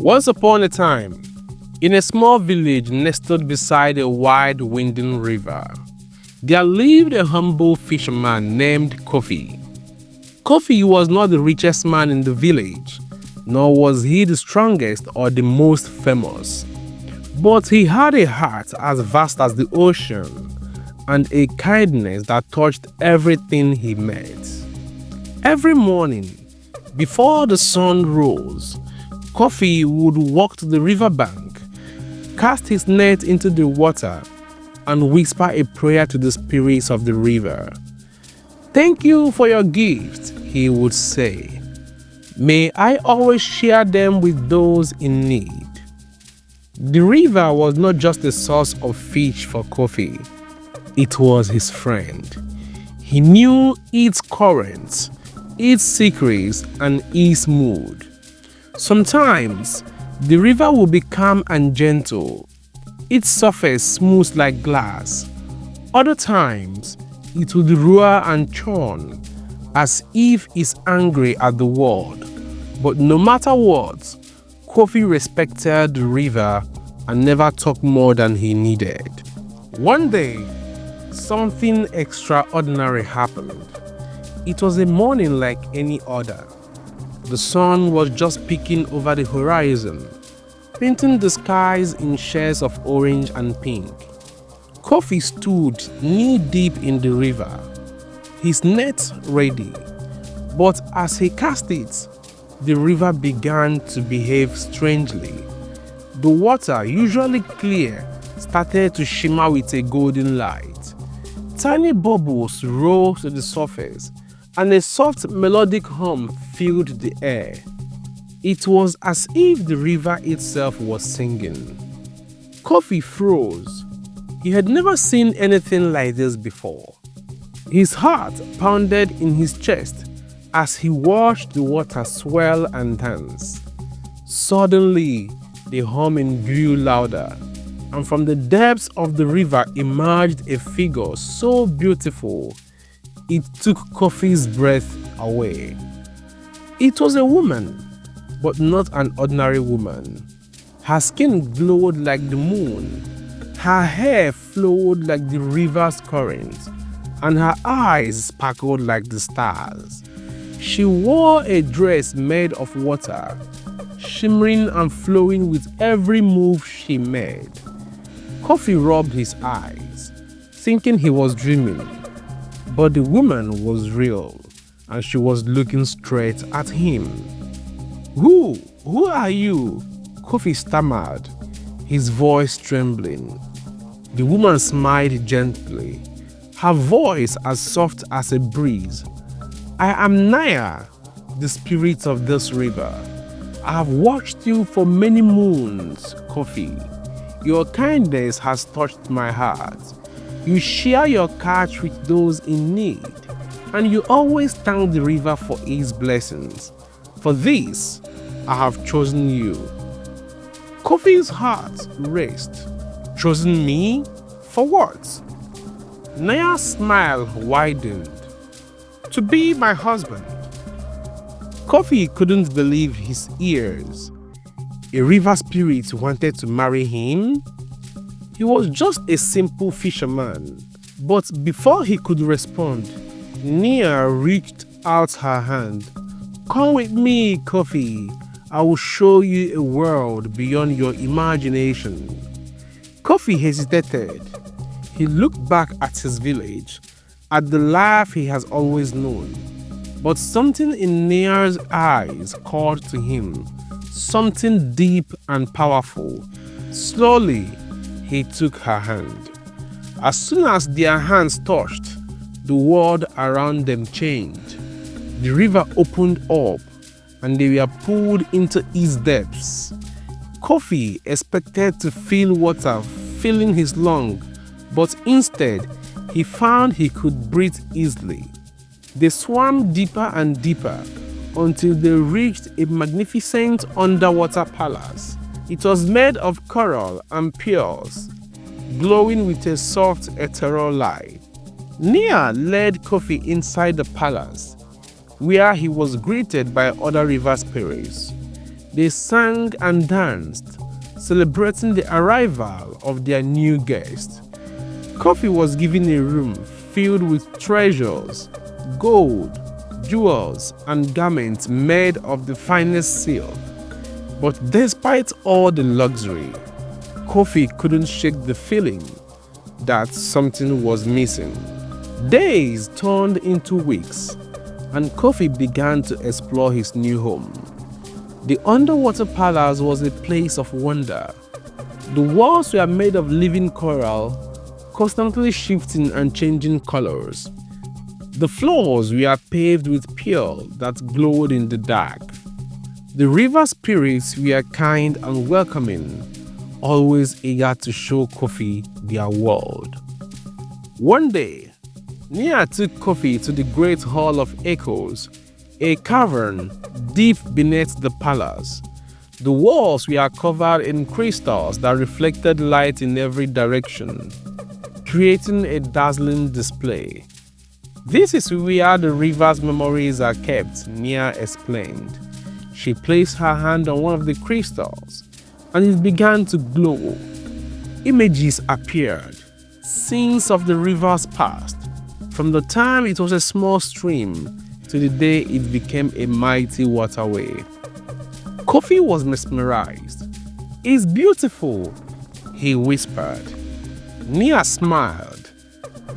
Once upon a time, in a small village nestled beside a wide winding river, there lived a humble fisherman named Kofi. Kofi was not the richest man in the village, nor was he the strongest or the most famous. But he had a heart as vast as the ocean and a kindness that touched everything he met. Every morning, before the sun rose, Kofi would walk to the riverbank, cast his net into the water, and whisper a prayer to the spirits of the river. "Thank you for your gift," he would say. "May I always share them with those in need." The river was not just a source of fish for Kofi, it was his friend. He knew its currents, its secrets, and its mood. Sometimes, the river would be calm and gentle, its surface smooth like glass. Other times, it would roar and churn, as if it's angry at the world. But no matter what, Kofi respected the river and never talked more than he needed. One day, something extraordinary happened. It was a morning like any other. The sun was just peeking over the horizon, painting the skies in shades of orange and pink. Kofi stood knee-deep in the river, his net ready. But as he cast it, the river began to behave strangely. The water, usually clear, started to shimmer with a golden light. Tiny bubbles rose to the surface, and a soft melodic hum filled the air. It was as if the river itself was singing. Kofi froze. He had never seen anything like this before. His heart pounded in his chest as he watched the water swell and dance. Suddenly, the humming grew louder, and from the depths of the river emerged a figure so beautiful it took Kofi's breath away. It was a woman, but not an ordinary woman. Her skin glowed like the moon, her hair flowed like the river's current, and her eyes sparkled like the stars. She wore a dress made of water, shimmering and flowing with every move she made. Kofi rubbed his eyes, thinking he was dreaming. But the woman was real, and she was looking straight at him. Who are you?" Kofi stammered, his voice trembling. The woman smiled gently, her voice as soft as a breeze. "I am Naya, the spirit of this river. I have watched you for many moons, Kofi. Your kindness has touched my heart. You share your catch with those in need, and you always thank the river for its blessings. For this, I have chosen you." Kofi's heart raced. "Chosen me? For what?" Naya's smile widened. "To be my husband." Kofi couldn't believe his ears. A river spirit wanted to marry him? He was just a simple fisherman. But before he could respond, Nia reached out her hand. "Come with me, Kofi. I will show you a world beyond your imagination." Kofi hesitated. He looked back at his village, at the life he has always known. But something in Nia's eyes called to him, something deep and powerful. Slowly, he took her hand. As soon as their hands touched, the world around them changed. The river opened up, and they were pulled into its depths. Kofi expected to feel water filling his lungs, but instead, he found he could breathe easily. They swam deeper and deeper until they reached a magnificent underwater palace. It was made of coral and pearls, glowing with a soft ethereal light. Nia led Kofi inside the palace, where he was greeted by other river spirits. They sang and danced, celebrating the arrival of their new guest. Kofi was given a room filled with treasures, gold, jewels, and garments made of the finest silk. But despite all the luxury, Kofi couldn't shake the feeling that something was missing. Days turned into weeks, and Kofi began to explore his new home. The underwater palace was a place of wonder. The walls were made of living coral, constantly shifting and changing colors. The floors were paved with pearl that glowed in the dark. The river spirits were kind and welcoming, always eager to show Kofi their world. One day, Nia took Kofi to the Great Hall of Echoes, a cavern deep beneath the palace. The walls were covered in crystals that reflected light in every direction, creating a dazzling display. This is where the river's memories are kept, Nia explained. She placed her hand on one of the crystals, and it began to glow. Images appeared, scenes of the river's past, from the time it was a small stream to the day it became a mighty waterway. Kofi was mesmerized. "It's beautiful," he whispered. Nia smiled.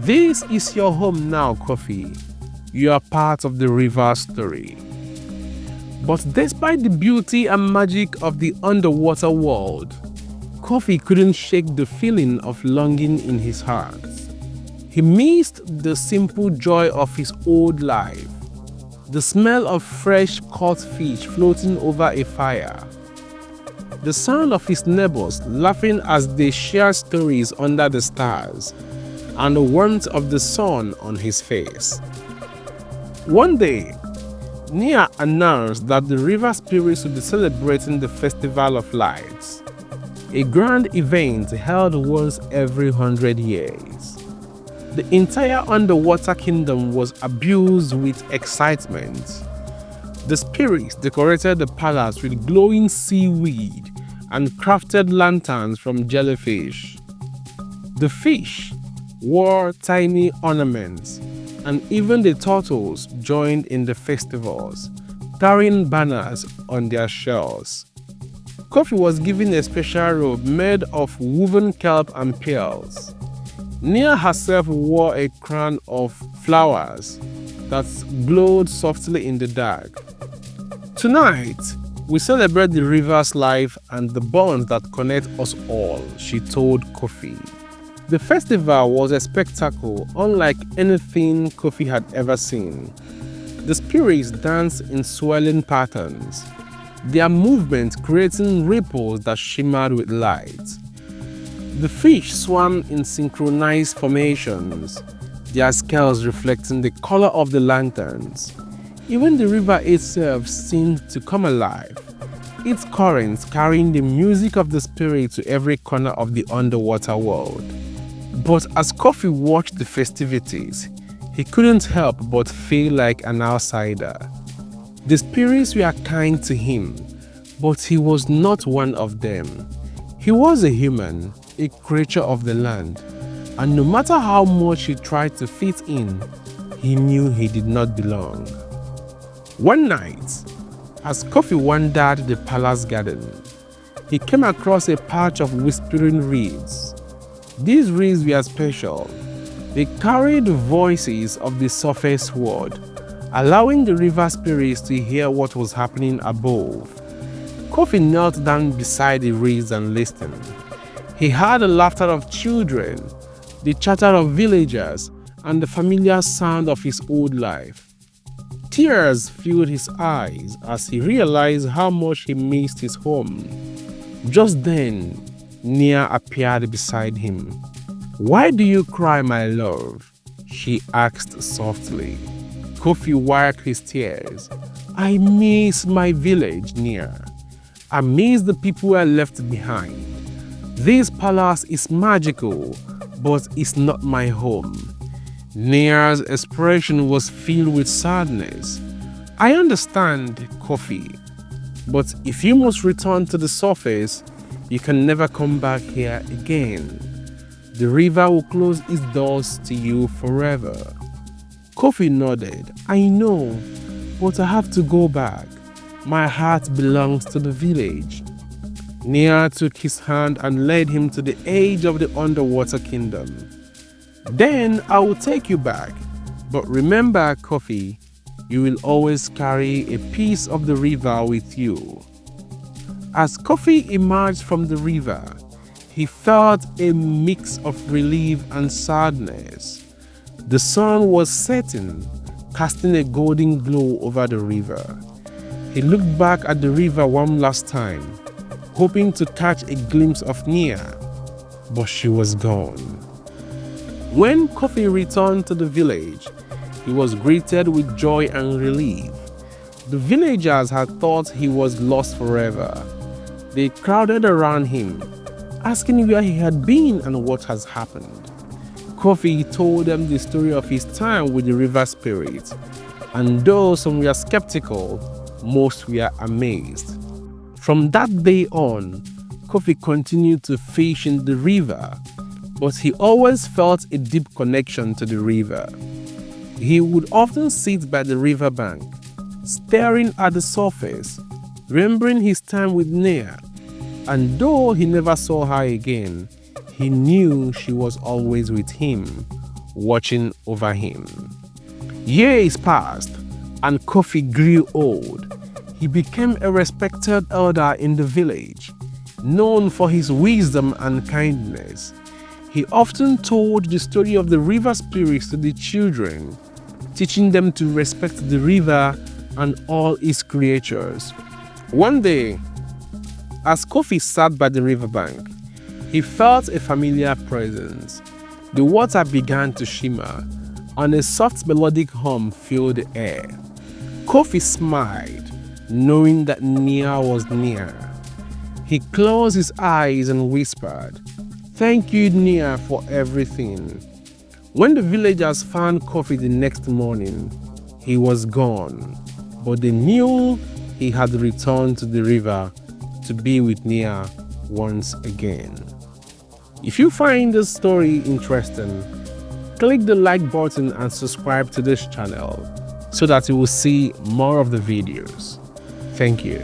"This is your home now, Kofi. You are part of the river story." But despite the beauty and magic of the underwater world, Kofi couldn't shake the feeling of longing in his heart. He missed the simple joy of his old life, the smell of fresh caught fish floating over a fire, the sound of his neighbors laughing as they shared stories under the stars, and the warmth of the sun on his face. One day, Nia announced that the river spirits would be celebrating the Festival of Lights, a grand event held once every 100 years. The entire underwater kingdom was abuzed with excitement. The spirits decorated the palace with glowing seaweed and crafted lanterns from jellyfish. The fish wore tiny ornaments, and even the turtles joined in the festivals, carrying banners on their shells. Kofi was given a special robe made of woven kelp and pearls. Nia herself wore a crown of flowers that glowed softly in the dark. "Tonight, we celebrate the river's life and the bonds that connect us all," she told Kofi. The festival was a spectacle unlike anything Kofi had ever seen. The spirits danced in swirling patterns, their movements creating ripples that shimmered with light. The fish swam in synchronized formations, their scales reflecting the color of the lanterns. Even the river itself seemed to come alive, its currents carrying the music of the spirit to every corner of the underwater world. But as Kofi watched the festivities, he couldn't help but feel like an outsider. The spirits were kind to him, but he was not one of them. He was a human, a creature of the land, and no matter how much he tried to fit in, he knew he did not belong. One night, as Kofi wandered the palace garden, he came across a patch of whispering reeds. These reeds were special. They carried the voices of the surface world, allowing the river spirits to hear what was happening above. Kofi knelt down beside the reeds and listened. He heard the laughter of children, the chatter of villagers, and the familiar sound of his old life. Tears filled his eyes as he realized how much he missed his home. Just then, Nia appeared beside him. "Why do you cry, my love?" she asked softly. Kofi wiped his tears. "I miss my village, Nia. I miss the people I left behind. This palace is magical, but it's not my home." Nia's expression was filled with sadness. "I understand, Kofi. But if you must return to the surface, you can never come back here again. The river will close its doors to you forever. Kofi nodded. I know, but I have to go back. My heart belongs to the village. Nia took his hand and led him to the edge of the underwater kingdom. Then I will take you back. But remember, Kofi, you will always carry a piece of the river with you. As Kofi emerged from the river, he felt a mix of relief and sadness. The sun was setting, casting a golden glow over the river. He looked back at the river one last time, hoping to catch a glimpse of Nia, but she was gone. When Kofi returned to the village, he was greeted with joy and relief. The villagers had thought he was lost forever. They crowded around him, asking where he had been and what has happened. Kofi told them the story of his time with the river spirit, and though some were skeptical, most were amazed. From that day on, Kofi continued to fish in the river, but he always felt a deep connection to the river. He would often sit by the riverbank, staring at the surface, remembering his time with Nia, and though he never saw her again, he knew she was always with him, watching over him. Years passed, and Kofi grew old. He became a respected elder in the village, known for his wisdom and kindness. He often told the story of the river spirits to the children, teaching them to respect the river and all its creatures. One day, as Kofi sat by the riverbank, he felt a familiar presence. The water began to shimmer, and a soft melodic hum filled the air. Kofi smiled, knowing that Nia was near. He closed his eyes and whispered, "Thank you, Nia, for everything." When the villagers found Kofi the next morning, he was gone, but they knew he had returned to the river to be with Nia once again. If you find this story interesting, click the like button and subscribe to this channel so that you will see more of the videos. Thank you.